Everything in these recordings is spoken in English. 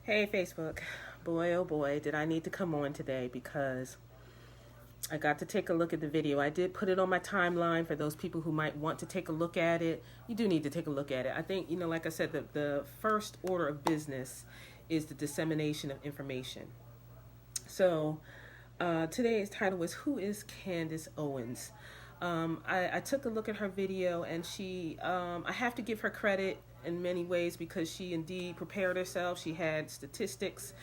Hey Facebook, boy oh boy, did I need to come on today because I got to take a look at the video. I did put it on my timeline for those people who might want to take a look at it. You do need to take a look at it. I think, like I said, the first order of business is the dissemination of information. So today's title is Who is Candace Owens? I took a look at her video, and I have to give her credit in many ways because she indeed prepared herself. She had statistics,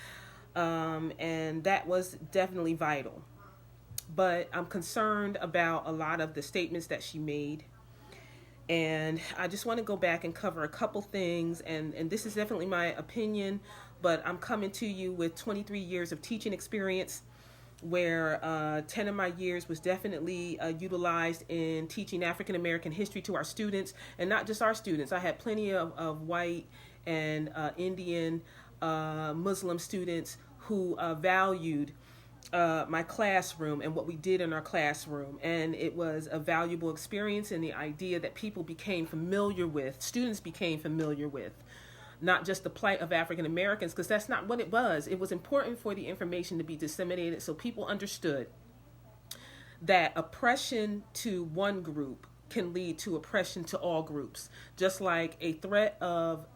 and that was definitely vital. But I'm concerned about a lot of the statements that she made. And I just want to go back and cover a couple things. And this is definitely my opinion, but I'm coming to you with 23 years of teaching experience where 10 of my years was definitely utilized in teaching African American history to our students, and not just our students. I had plenty of white and Indian Muslim students who valued my classroom and what we did in our classroom. And it was a valuable experience, and the idea that people became familiar with, students became familiar with, not just the plight of African Americans, because that's not what it was. It was important for the information to be disseminated so people understood that oppression to one group can lead to oppression to all groups, just like a threat of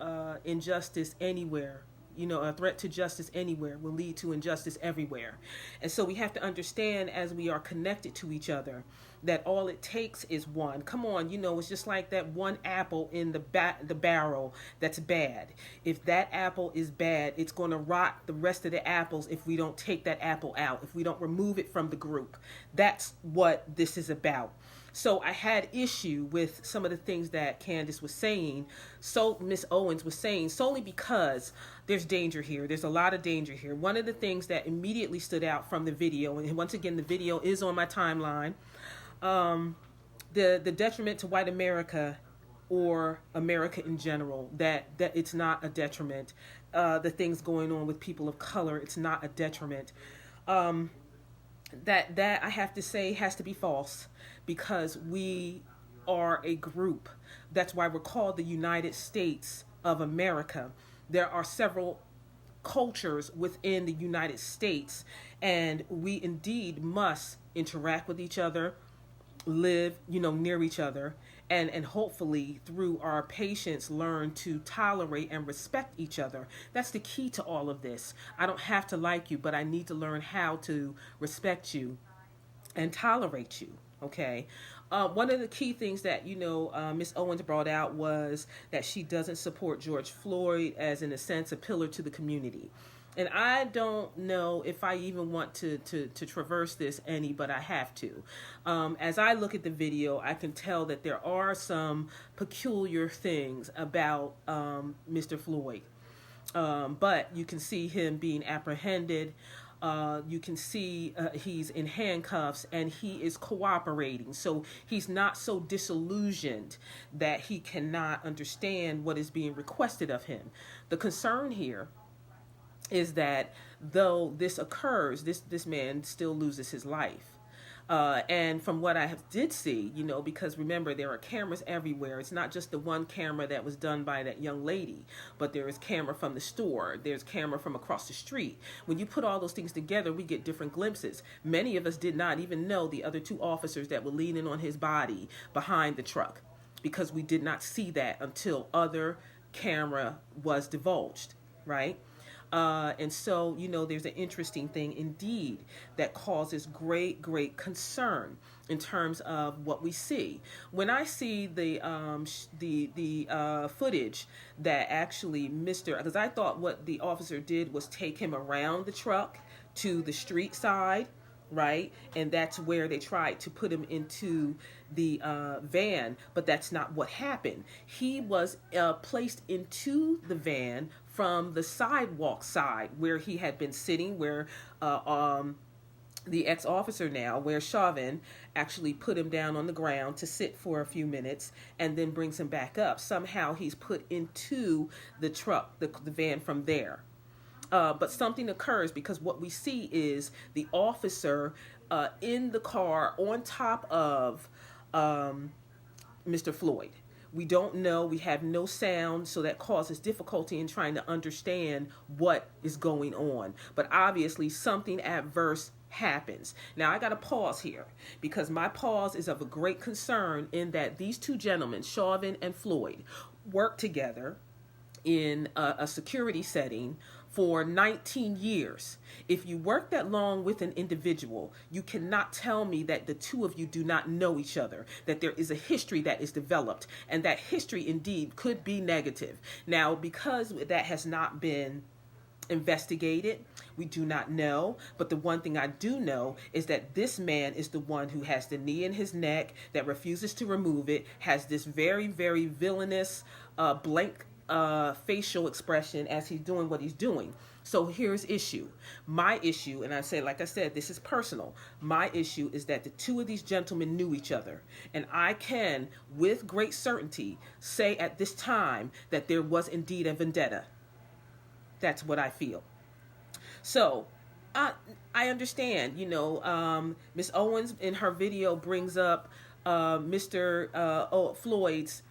injustice anywhere. A threat to justice anywhere will lead to injustice everywhere. And so we have to understand, as we are connected to each other, that all it takes is one. Come on, it's just like that one apple in the barrel that's bad. If that apple is bad, it's going to rot the rest of the apples if we don't take that apple out, if we don't remove it from the group. That's what this is about. So I had issue with some of the things that Candace was saying, so Miss Owens was saying, solely because there's danger here. There's a lot of danger here. One of the things that immediately stood out from the video, and once again, the video is on my timeline, the detriment to white America or America in general, that it's not a detriment. The things going on with people of color, it's not a detriment. That I have to say has to be false, because we are a group. That's why we're called the United States of America. There are several cultures within the United States, and we indeed must interact with each other, live, near each other, and hopefully through our patience learn to tolerate and respect each other. That's the key to all of this. I don't have to like you, but I need to learn how to respect you and tolerate you. Okay. One of the key things that Miss Owens brought out was that she doesn't support George Floyd as, in a sense, a pillar to the community. And I don't know if I even want to traverse this any, but I have to. As I look at the video, I can tell that there are some peculiar things about Mr. Floyd. But you can see him being apprehended. You can see he's in handcuffs, and he is cooperating. So he's not so disillusioned that he cannot understand what is being requested of him. The concern here is that though this occurs, this man still loses his life. And from what I did see, because remember, there are cameras everywhere. It's not just the one camera that was done by that young lady, but there is camera from the store. There's camera from across the street. When you put all those things together, we get different glimpses. Many of us did not even know the other two officers that were leaning on his body behind the truck, because we did not see that until other camera was divulged, right? And so, there's an interesting thing indeed that causes great concern in terms of what we see. When I see the footage that actually because I thought what the officer did was take him around the truck to the street side, right? And that's where they tried to put him into the van, but that's not what happened. He was placed into the van from the sidewalk side where he had been sitting, where the ex-officer now, where Chauvin actually put him down on the ground to sit for a few minutes and then brings him back up. Somehow he's put into the truck, the van from there. But something occurs, because what we see is the officer in the car on top of Mr. Floyd, We don't know. We have no sound, so that causes difficulty in trying to understand what is going on. But obviously, something adverse happens. Now, I got to pause here because my pause is of a great concern in that these two gentlemen, Chauvin and Floyd, worked together in a security setting for 19 years. If you work that long with an individual, you cannot tell me that the two of you do not know each other, that there is a history that is developed, and that history indeed could be negative. Now, because that has not been investigated, we do not know. But the one thing I do know is that this man is the one who has the knee in his neck, that refuses to remove it, has this very, very villainous blank facial expression as he's doing what he's doing. So here's issue. My issue, and like I said, this is personal. My issue is that the two of these gentlemen knew each other. And I can, with great certainty, say at this time that there was indeed a vendetta. That's what I feel. So I understand, Miss Owens in her video brings up Mr. Floyd's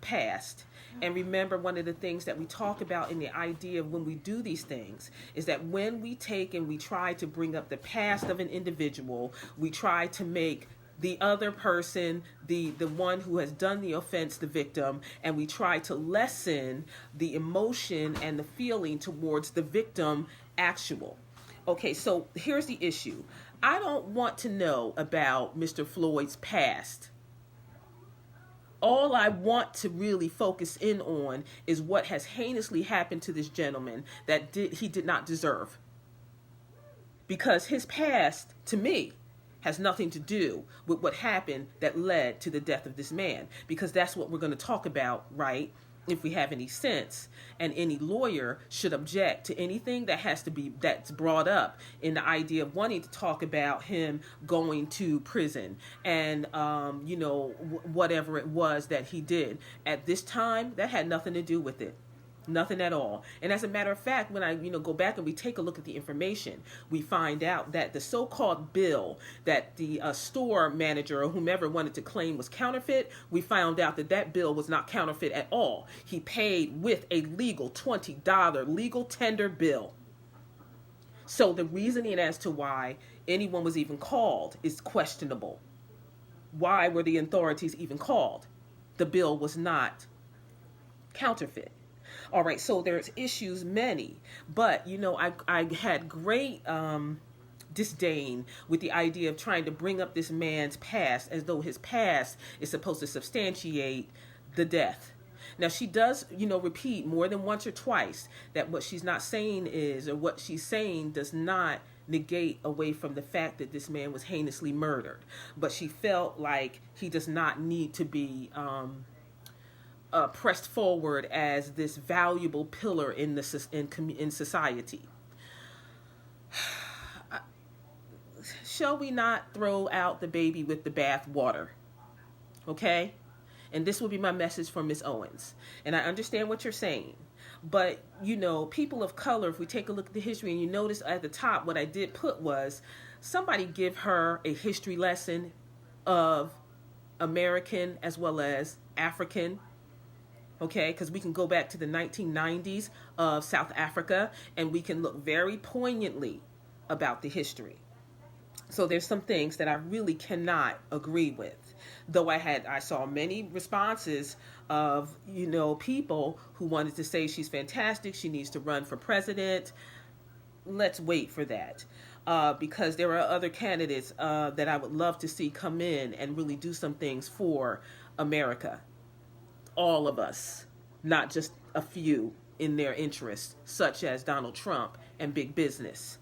past. And remember, one of the things that we talk about in the idea of when we do these things is that when we take and we try to bring up the past of an individual, we try to make the other person, the one who has done the offense, the victim, and we try to lessen the emotion and the feeling towards the victim actual. Okay, so here's the issue. I don't want to know about Mr. Floyd's past. All I want to really focus in on is what has heinously happened to this gentleman that he did not deserve. Because his past, to me, has nothing to do with what happened that led to the death of this man. Because that's what we're going to talk about, right? If we have any sense. And any lawyer should object to anything that's brought up in the idea of wanting to talk about him going to prison and whatever it was that he did at this time. That had nothing to do with it. Nothing at all. And as a matter of fact, when I go back and we take a look at the information, we find out that the so-called bill that the store manager or whomever wanted to claim was counterfeit, we found out that bill was not counterfeit at all. He paid with a legal $20 legal tender bill. So the reasoning as to why anyone was even called is questionable. Why were the authorities even called? The bill was not counterfeit. All right, so there's issues many, but I had great disdain with the idea of trying to bring up this man's past as though his past is supposed to substantiate the death. Now, she does, repeat more than once or twice that what she's not saying is, or what she's saying does not negate away from the fact that this man was heinously murdered. But she felt like he does not need to be pressed forward as this valuable pillar in society. Shall we not throw out the baby with the bath water? Okay? And this will be my message for Miss Owens. And I understand what you're saying. But, people of color, if we take a look at the history, and you notice at the top, what I did put was somebody give her a history lesson of American as well as African. Okay, because we can go back to the 1990s of South Africa and we can look very poignantly about the history. So there's some things that I really cannot agree with. Though I saw many responses of, people who wanted to say she's fantastic, she needs to run for president. Let's wait for that. Because there are other candidates that I would love to see come in and really do some things for America. All of us, not just a few in their interests, such as Donald Trump and big business.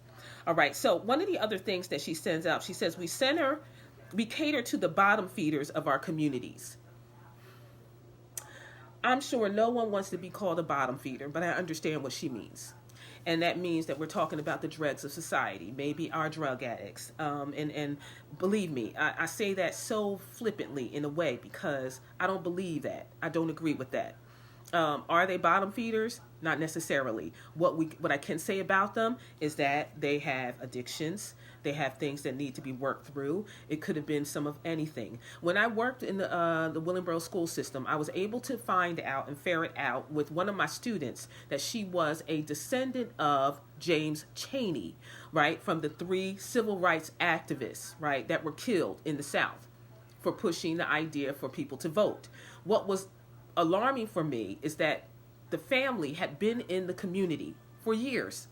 All right, so one of the other things that she sends out, she says, we cater to the bottom feeders of our communities. I'm sure no one wants to be called a bottom feeder, but I understand what she means. And that means that we're talking about the dregs of society, maybe our drug addicts. And believe me, I say that so flippantly in a way because I don't believe that. I don't agree with that. Are they bottom feeders? Not necessarily. What I can say about them is that they have addictions. They have things that need to be worked through. It could have been some of anything. When I worked in the Willingboro school system, I was able to find out and ferret out with one of my students that she was a descendant of James Chaney, right, from the 3 civil rights activists, right, that were killed in the South for pushing the idea for people to vote. What was alarming for me is that the family had been in the community for years.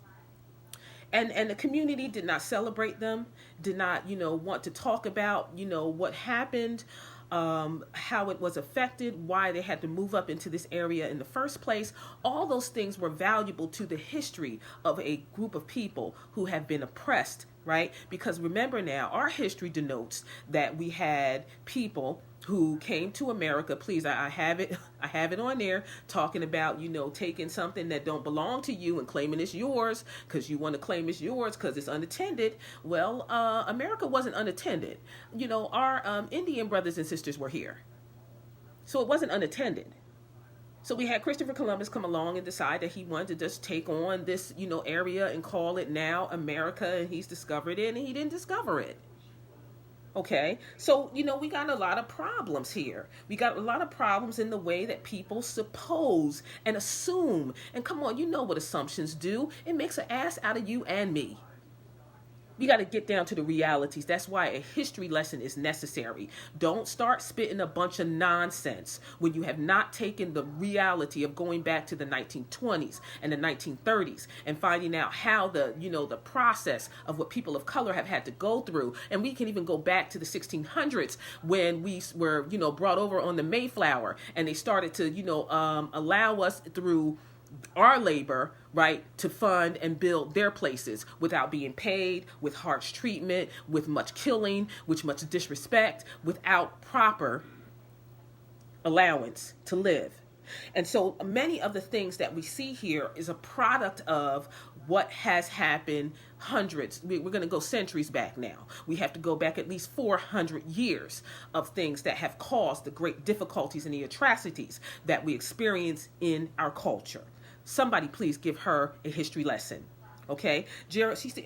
And the community did not celebrate them, did not, want to talk about, what happened, how it was affected, why they had to move up into this area in the first place. All those things were valuable to the history of a group of people who have been oppressed, right? Because remember now, our history denotes that we had people who came to America. Please, I have it on there, talking about, taking something that don't belong to you and claiming it's yours because you want to claim it's yours because it's unattended. Well, America wasn't unattended. Our Indian brothers and sisters were here. So it wasn't unattended. So we had Christopher Columbus come along and decide that he wanted to just take on this, area and call it now America, and he's discovered it, and he didn't discover it. Okay, so, we got a lot of problems here. We got a lot of problems in the way that people suppose and assume. And come on, you know what assumptions do. It makes an ass out of you and me. We got to get down to the realities. That's why a history lesson is necessary. Don't start spitting a bunch of nonsense when you have not taken the reality of going back to the 1920s and the 1930s and finding out how the process of what people of color have had to go through. And we can even go back to the 1600s when we were, brought over on the Mayflower, and they started to, allow us through our labor, right, to fund and build their places without being paid, with harsh treatment, with much killing, with much disrespect, without proper allowance to live. And so many of the things that we see here is a product of what has happened hundreds. We're going to go centuries back now. We have to go back at least 400 years of things that have caused the great difficulties and the atrocities that we experience in our culture. Somebody please give her a history lesson. Okay? She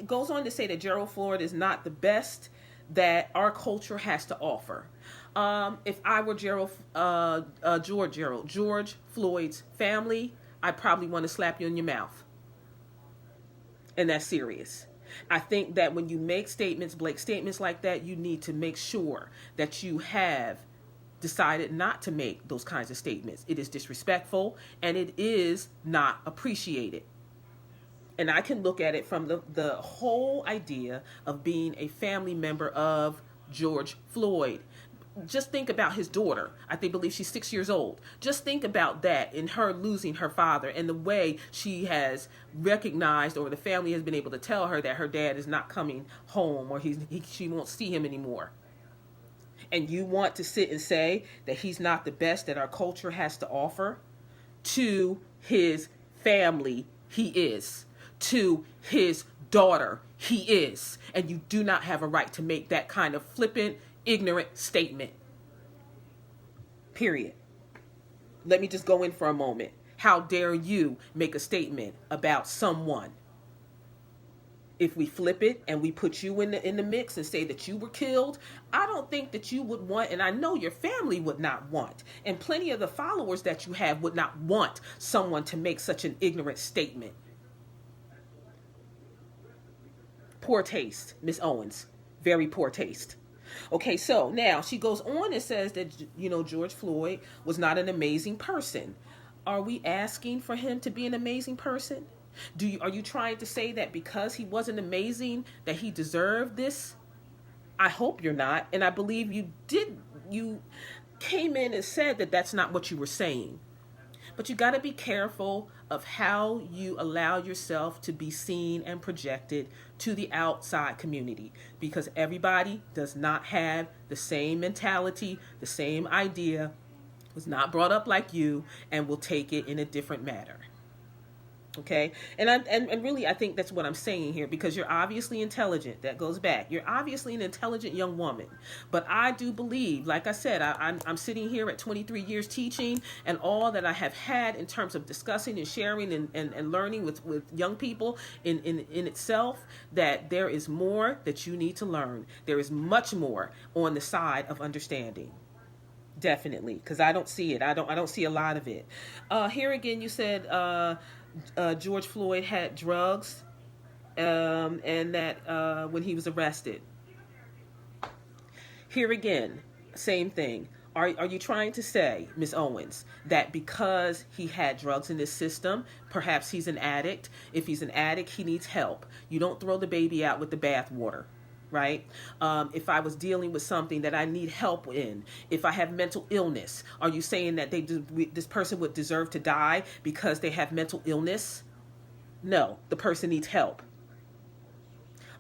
goes on to say that George Floyd is not the best that our culture has to offer. If I were George Floyd's family, I'd probably want to slap you in your mouth. And that's serious. I think that when you make statements like that, you need to make sure that you have decided not to make those kinds of statements. It is disrespectful and it is not appreciated. And I can look at it from the whole idea of being a family member of George Floyd. Just think about his daughter. I believe she's 6 years old. Just think about that, in her losing her father and the way she has recognized, or the family has been able to tell her, that her dad is not coming home, or she won't see him anymore. And you want to sit and say that he's not the best that our culture has to offer? To his family, he is. To his daughter, he is. And you do not have a right to make that kind of flippant, ignorant statement. Period. Let me just go in for a moment. How dare you make a statement about someone? If we flip it and we put you in the mix and say that you were killed, I don't think that you would want, and I know your family would not want, and plenty of the followers that you have would not want someone to make such an ignorant statement. Poor taste, Miss Owens. Very poor taste. Okay, so now she goes on and says that, George Floyd was not an amazing person. Are we asking for him to be an amazing person? Are you trying to say that because he wasn't amazing that he deserved this? I hope you're not. And I believe you came in and said that that's not what you were saying. But you got to be careful of how you allow yourself to be seen and projected to the outside community, because everybody does not have the same mentality, the same idea, was not brought up like you, and will take it in a different manner. Okay. And really, I think that's what I'm saying here, because you're obviously intelligent. That goes back. You're obviously an intelligent young woman. But I do believe, like I said, I'm sitting here at 23 years teaching, and all that I have had in terms of discussing and sharing and learning with young people in itself, that there is more that you need to learn. There is much more on the side of understanding. Definitely, because I don't see it. I don't see a lot of it. Here again, you said George Floyd had drugs, and that when he was arrested. Here again, same thing. Are you trying to say, Miss Owens, that because he had drugs in his system, perhaps he's an addict? If he's an addict, he needs help. You don't throw the baby out with the bathwater. Right? If I was dealing with something that I need help in, if I have mental illness, are you saying that this person would deserve to die because they have mental illness? No, the person needs help.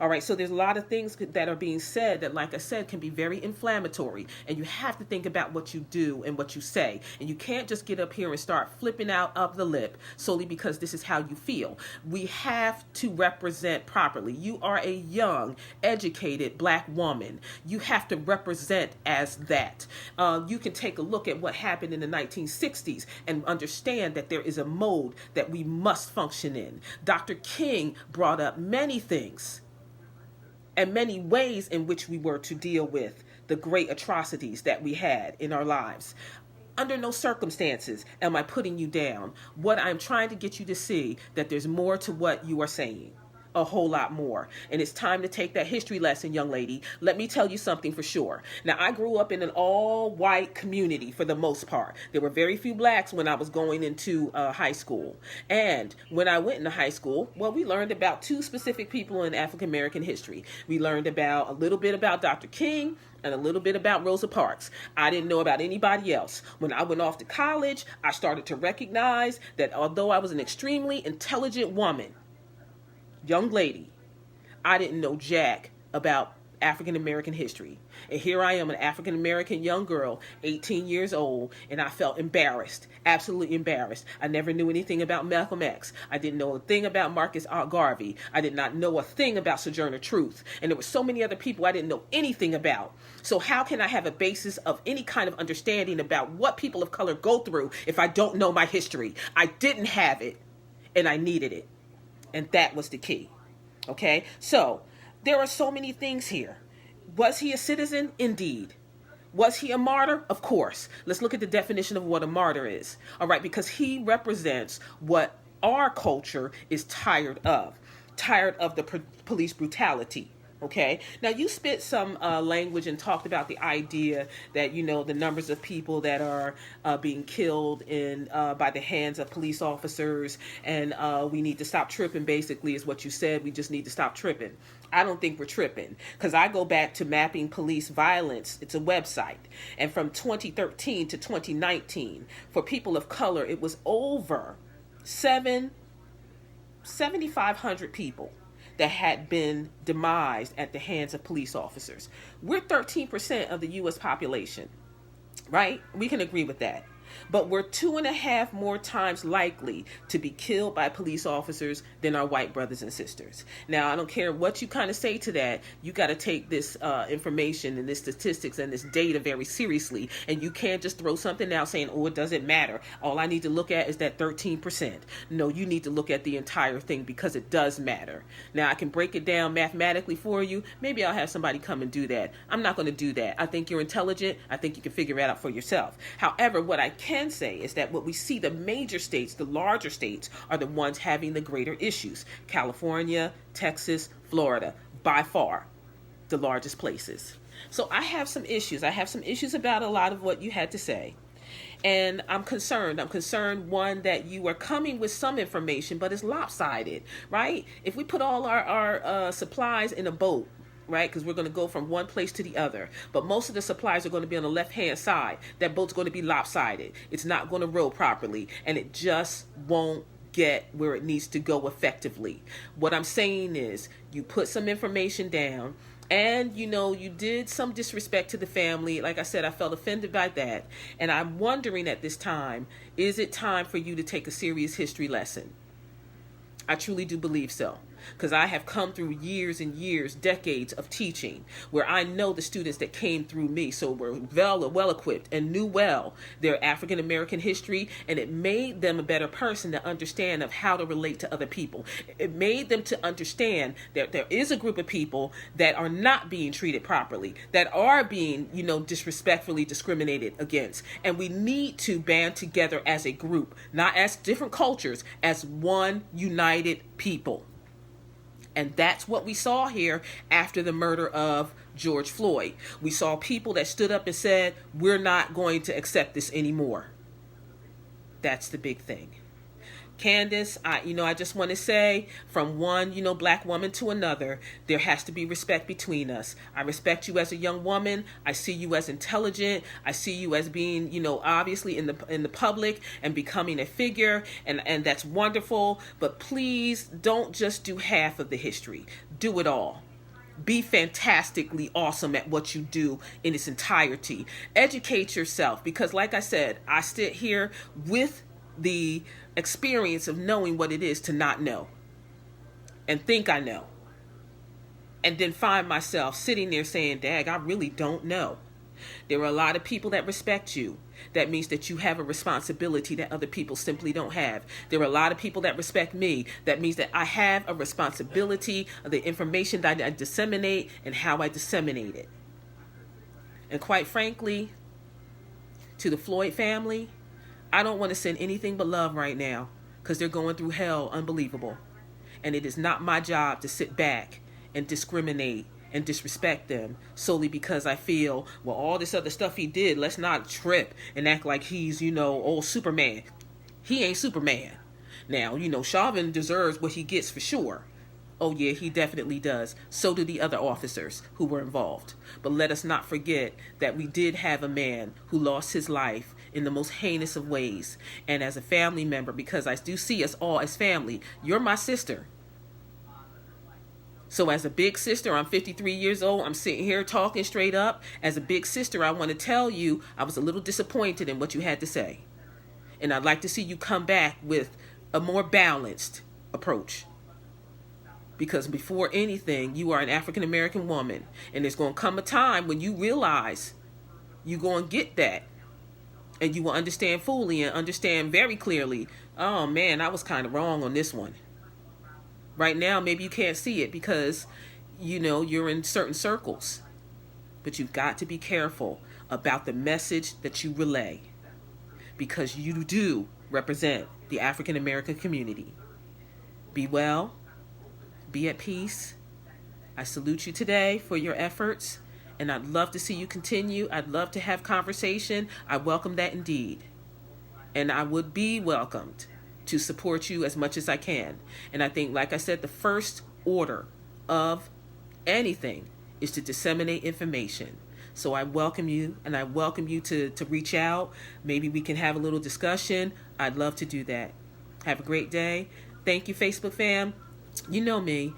All right, so there's a lot of things that are being said that, like I said, can be very inflammatory. And you have to think about what you do and what you say. And you can't just get up here and start flipping out of the lip solely because this is how you feel. We have to represent properly. You are a young, educated black woman. You have to represent as that. You can take a look at what happened in the 1960s and understand that there is a mode that we must function in. Dr. King brought up many things and many ways in which we were to deal with the great atrocities that we had in our lives. Under no circumstances am I putting you down. What I'm trying to get you to see, that there's more to what you are saying. A whole lot more. And it's time to take that history lesson, young lady. Let me tell you something for sure. Now, I grew up in an all-white community for the most part. There were very few blacks when I was going into high school. And when I went into high school, well, we learned about two specific people in African-American history. We learned about a little bit about Dr. King and a little bit about Rosa Parks. I didn't know about anybody else. When I went off to college, I started to recognize that although I was an extremely intelligent woman, young lady, I didn't know jack about African American history. And here I am, an African American young girl, 18 years old, and I felt embarrassed, absolutely embarrassed. I never knew anything about Malcolm X. I didn't know a thing about Marcus Garvey. I did not know a thing about Sojourner Truth. And there were so many other people I didn't know anything about. So how can I have a basis of any kind of understanding about what people of color go through if I don't know my history? I didn't have it, and I needed it. And that was the key. Okay? So, there are so many things here. Was he a citizen? Indeed. Was he a martyr? Of course. Let's look at the definition of what a martyr is. All right? Because he represents what our culture is tired of. Tired of the police brutality. Okay. Now you spit some language and talked about the idea that, you know, the numbers of people that are being killed by the hands of police officers, and we need to stop tripping, basically, is what you said. We just need to stop tripping. I don't think we're tripping, because I go back to Mapping Police Violence. It's a website. And from 2013 to 2019, for people of color, it was over 7,500 people that had been demised at the hands of police officers. We're 13% of the U.S. population, right? We can agree with that. But we're 2.5 more times likely to be killed by police officers than our white brothers and sisters. Now, I don't care what you kind of say to that. You got to take this information and this statistics and this data very seriously. And you can't just throw something out saying, oh, it doesn't matter. All I need to look at is that 13%. No, you need to look at the entire thing, because it does matter. Now, I can break it down mathematically for you. Maybe I'll have somebody come and do that. I'm not going to do that. I think you're intelligent. I think you can figure it out for yourself. However, what I can say is that what we see, the major states, the larger states, are the ones having the greater issues. California, Texas, Florida, by far the largest places. So I have some issues. I have some issues about a lot of what you had to say. And I'm concerned. I'm concerned, one, that you are coming with some information, but it's lopsided, right? If we put all our supplies in a boat, right? Because we're going to go from one place to the other. But most of the supplies are going to be on the left-hand side. That boat's going to be lopsided. It's not going to row properly. And it just won't get where it needs to go effectively. What I'm saying is, you put some information down, and, you know, you did some disrespect to the family. Like I said, I felt offended by that. And I'm wondering at this time, is it time for you to take a serious history lesson? I truly do believe so. Because I have come through years and years, decades of teaching, where I know the students that came through me, so were well equipped and knew well their African American history, and it made them a better person to understand of how to relate to other people. It made them to understand that there is a group of people that are not being treated properly, that are being, disrespectfully discriminated against, and we need to band together as a group, not as different cultures, as one united people. And that's what we saw here after the murder of George Floyd. We saw people that stood up and said, we're not going to accept this anymore. That's the big thing. Candace, I just want to say, from one, black woman to another, there has to be respect between us. I respect you as a young woman. I see you as intelligent. I see you as being, obviously in the public and becoming a figure, and that's wonderful. But please don't just do half of the history. Do it all. Be fantastically awesome at what you do in its entirety. Educate yourself, because like I said, I sit here with the experience of knowing what it is to not know and think I know, and then find myself sitting there saying, dag, I really don't know. There are a lot of people that respect you. That means that you have a responsibility that other people simply don't have. There are a lot of people that respect me. That means that I have a responsibility of the information that I disseminate and how I disseminate it. And quite frankly, to the Floyd family, I don't want to send anything but love right now, because they're going through hell unbelievable. And it is not my job to sit back and discriminate and disrespect them solely because I feel, well, all this other stuff he did, let's not trip and act like he's, old Superman. He ain't Superman. Now, Chauvin deserves what he gets for sure. Oh yeah, he definitely does. So do the other officers who were involved. But let us not forget that we did have a man who lost his life in the most heinous of ways. And as a family member, because I do see us all as family, you're my sister. So as a big sister, I'm 53 years old. I'm sitting here talking straight up. As a big sister, I want to tell you I was a little disappointed in what you had to say. And I'd like to see you come back with a more balanced approach. Because before anything, you are an African American woman. And there's going to come a time when you realize you're going to get that. And you will understand fully and understand very clearly, oh man, I was kind of wrong on this one. Right now, maybe you can't see it because, you're in certain circles. But you've got to be careful about the message that you relay, because you do represent the African American community. Be well. Be at peace. I salute you today for your efforts, and I'd love to see you continue. I'd love to have conversation. I welcome that indeed. And I would be welcomed to support you as much as I can. And I think, like I said, the first order of anything is to disseminate information. So I welcome you, and I welcome you to reach out. Maybe we can have a little discussion. I'd love to do that. Have a great day. Thank you, Facebook fam. You know me.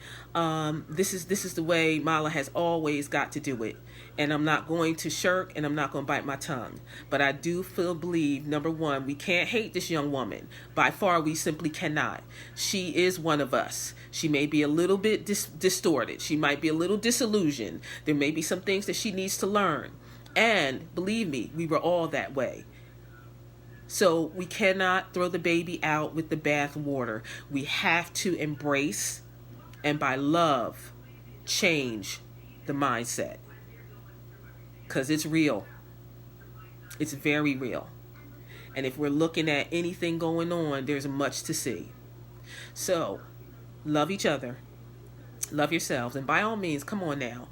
This is the way Mala has always got to do it. And I'm not going to shirk, and I'm not going to bite my tongue. But I do believe, number one, we can't hate this young woman. By far, we simply cannot. She is one of us. She may be a little bit distorted. She might be a little disillusioned. There may be some things that she needs to learn. And believe me, we were all that way. So we cannot throw the baby out with the bath water. We have to embrace, and by love, change the mindset. Because it's real. It's very real. And if we're looking at anything going on, there's much to see. So, love each other. Love yourselves. And by all means, come on now.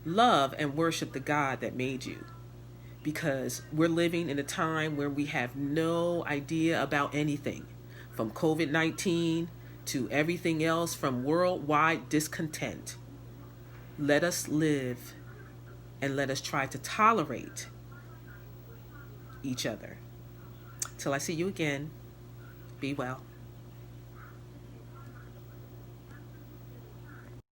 Love and worship the God that made you. Because we're living in a time where we have no idea about anything. From COVID-19 to everything else, from worldwide discontent. Let us live. And let us try to tolerate each other. Till I see you again, be well.